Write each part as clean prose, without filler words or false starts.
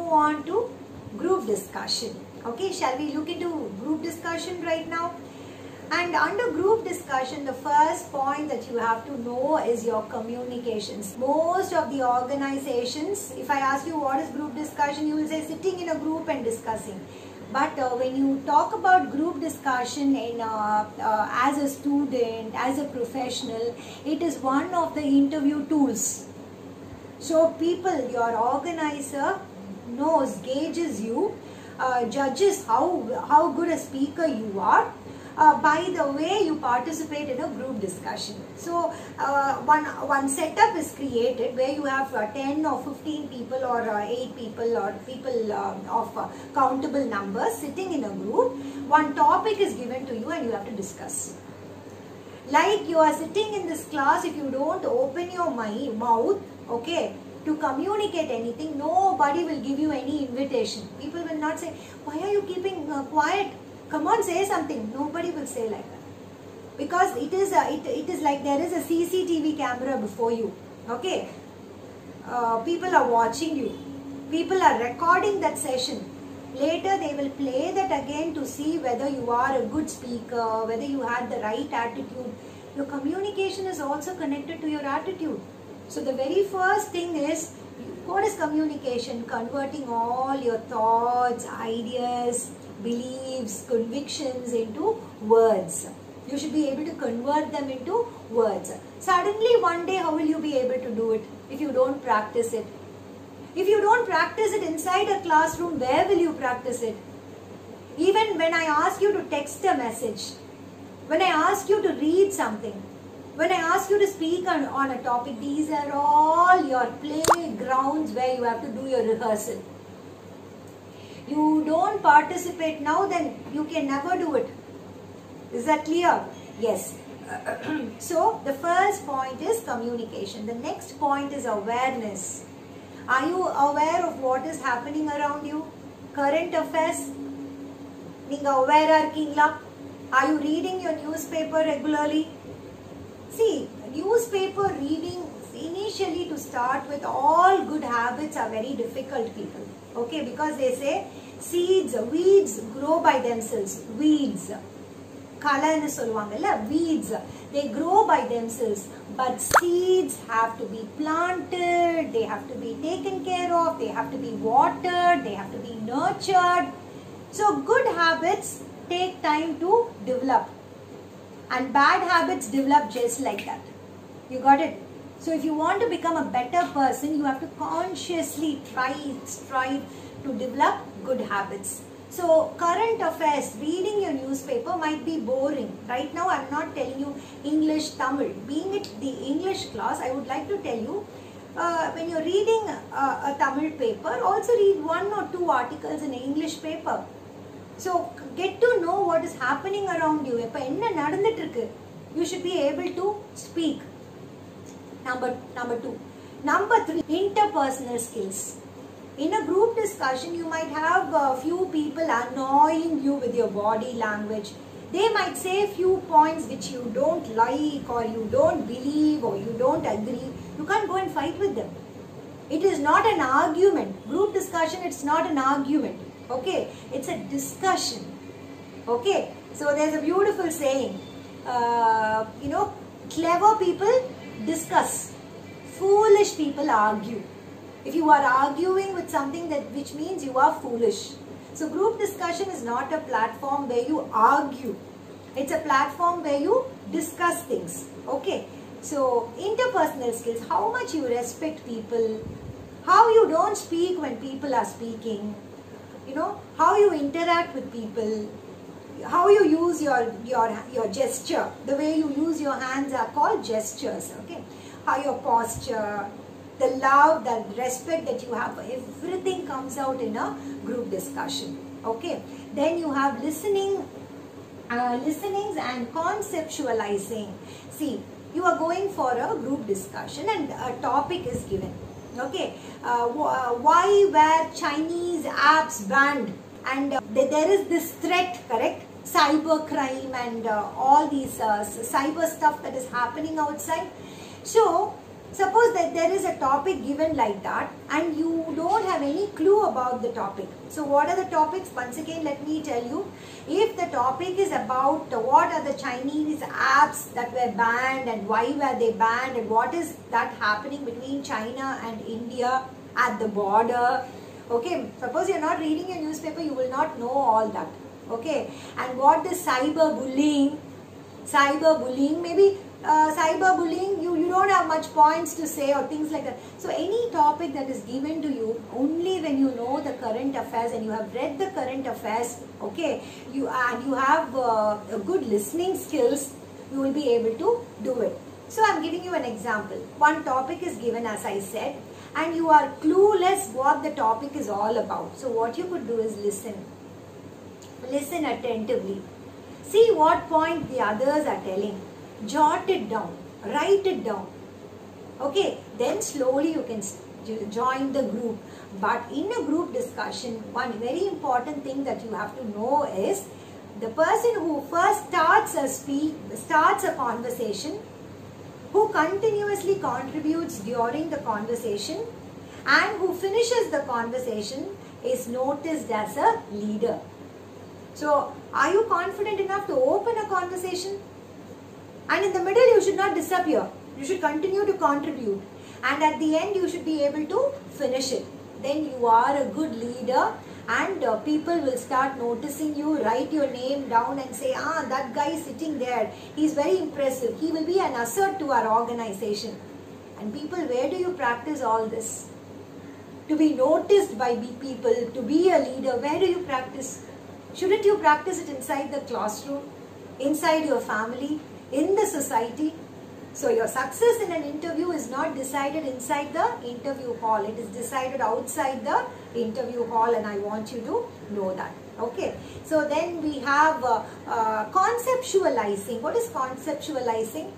move on to group discussion. Okay, shall we look into group discussion right now? And under group discussion, the first point that you have to know is your communications. Most of the organizations, if I ask you what is group discussion, you will say sitting in a group and discussing. But when you talk about group discussion as a student, as a professional, it is one of the interview tools. So people, your organizer knows, gauges you, judges how good a speaker you are by the way you participate in a group discussion. So one setup is created where you have 10 or 15 people or 8 people or people of countable numbers sitting in a group. One topic is given to you and you have to discuss. Like you are sitting in this class, if you don't open your mouth, okay, to communicate anything, nobody will give you any invitation. People will not say, why are you keeping quiet? Come on, say something. Nobody will say like that. Because it is like there is a CCTV camera before you. Okay. People are watching you. People are recording that session. Later they will play that again to see whether you are a good speaker, whether you had the right attitude. Your communication is also connected to your attitude. So the very first thing is, what is communication? Converting all your thoughts, ideas, beliefs, convictions into words. You should be able to convert them into words. Suddenly one day, how will you be able to do it if you don't practice it? If you don't practice it inside a classroom, where will you practice it? Even when I ask you to text a message, when I ask you to read something, when I ask you to speak on a topic, these are all your playgrounds where you have to do your rehearsal. You don't participate now, then you can never do it. Is that clear? Yes. So the first point is communication. The next point is awareness. Are you aware of what is happening around you? Current affairs? Neenga aware irkingla? Are you reading your newspaper regularly? See, newspaper reading initially, to start with, all good habits are very difficult, people. Okay, because they say weeds grow by themselves. Weeds. Kalanu solvangalla, weeds. They grow by themselves. But seeds have to be planted, they have to be taken care of, they have to be watered, they have to be nurtured. So good habits take time to develop. And bad habits develop just like that. You got it? So if you want to become a better person, you have to consciously strive to develop good habits. So current affairs, reading your newspaper might be boring. Right now I am not telling you English, Tamil. Being it the English class, I would like to tell you, when you are reading a Tamil paper, also read 1 or 2 articles in an English paper. So get to know what is happening around you. You should be able to speak. Number 2. Number 3, interpersonal skills. In a group discussion, you might have a few people annoying you with your body language. They might say a few points which you don't like, or you don't believe, or you don't agree. You can't go and fight with them. It is not an argument. Group discussion, it's not an argument. Okay, it's a discussion. Okay, so there's a beautiful saying, clever people discuss, foolish people argue. If you are arguing with something, which means you are foolish. So group discussion is not a platform where you argue. It's a platform where you discuss things. Okay, so interpersonal skills, how much you respect people, how you don't speak when people are speaking, how you interact with people, how you use your gesture, the way you use your hands are called gestures. Okay, how your posture, the love, the respect that you have, everything comes out in a group discussion. Okay, then you have listenings and conceptualizing. See, you are going for a group discussion and a topic is given. Okay, why were Chinese apps banned? And there is this threat, correct? Cyber crime and all these cyber stuff that is happening outside. So Suppose that there is a topic given like that and you don't have any clue about the topic. So what are the topics? Once again, let me tell you. If the topic is about what are the Chinese apps that were banned and why were they banned and what is that happening between China and India at the border. Okay, suppose you're not reading a newspaper, you will not know all that. Okay, and what is cyberbullying? Cyberbullying, maybe cyberbullying, you don't have much points to say or things like that. So any topic that is given to you, only when you know the current affairs and you have read the current affairs, okay, you have good listening skills, you will be able to do it. So I'm giving you an example. One topic is given, as I said, and you are clueless what the topic is all about. So what you could do is listen. Listen attentively. See what point the others are telling. Jot it down, write it down. Okay, then slowly you can join the group. But in a group discussion, one very important thing that you have to know is the person who first starts a conversation, who continuously contributes during the conversation, and who finishes the conversation is noticed as a leader. So, are you confident enough to open a conversation? And in the middle, you should not disappear. You should continue to contribute. And at the end, you should be able to finish it. Then you are a good leader and people will start noticing you. Write your name down and say, that guy is sitting there. He's very impressive. He will be an asset to our organization. And people, where do you practice all this? To be noticed by people, to be a leader, where do you practice? Shouldn't you practice it inside the classroom, inside your family, in the society? So your success in an interview is not decided inside the interview hall. It is decided outside the interview hall, and I want you to know that. Okay. So then we have conceptualizing. What is conceptualizing?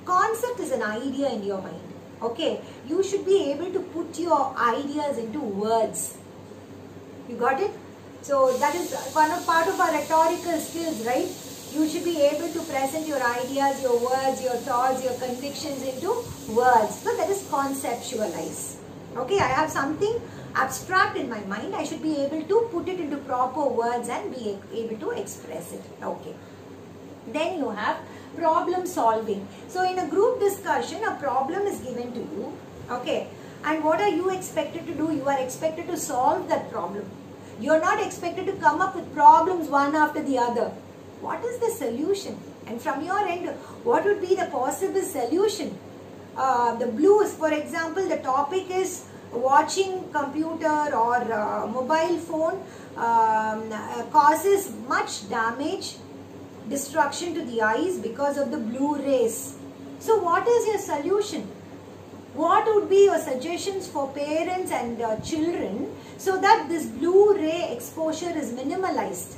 Concept is an idea in your mind. Okay. You should be able to put your ideas into words. You got it? So that is part of our rhetorical skills, right? You should be able to present your ideas, your words, your thoughts, your convictions into words. So that is conceptualize. Okay, I have something abstract in my mind. I should be able to put it into proper words and be able to express it. Okay. Then you have problem solving. So in a group discussion, a problem is given to you. Okay. And what are you expected to do? You are expected to solve that problem. You are not expected to come up with problems one after the other. What is the solution? And from your end, what would be the possible solution? The blues, for example, the topic is watching computer or mobile phone causes much damage, destruction to the eyes because of the blue rays. So what is your solution? What would be your suggestions for parents and children so that this blue ray exposure is minimalized?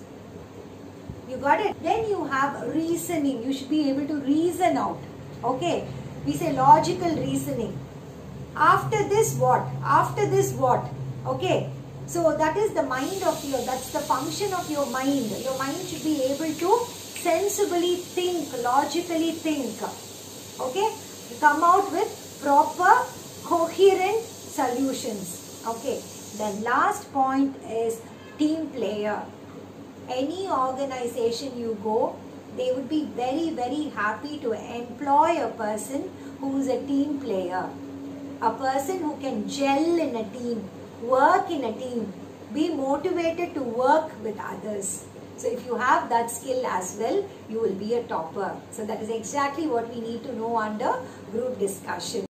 You got it? Then you have reasoning. You should be able to reason out. Okay. We say logical reasoning. After this what? After this what? Okay. So that is the mind of your, that's the function of your mind. Your mind should be able to sensibly think, logically think. Okay. Come out with proper, coherent solutions. Okay. Then last point is team player. Any organization you go, they would be very, very happy to employ a person who is a team player. A person who can gel in a team, work in a team, be motivated to work with others. So if you have that skill as well, you will be a topper. So that is exactly what we need to know under group discussion.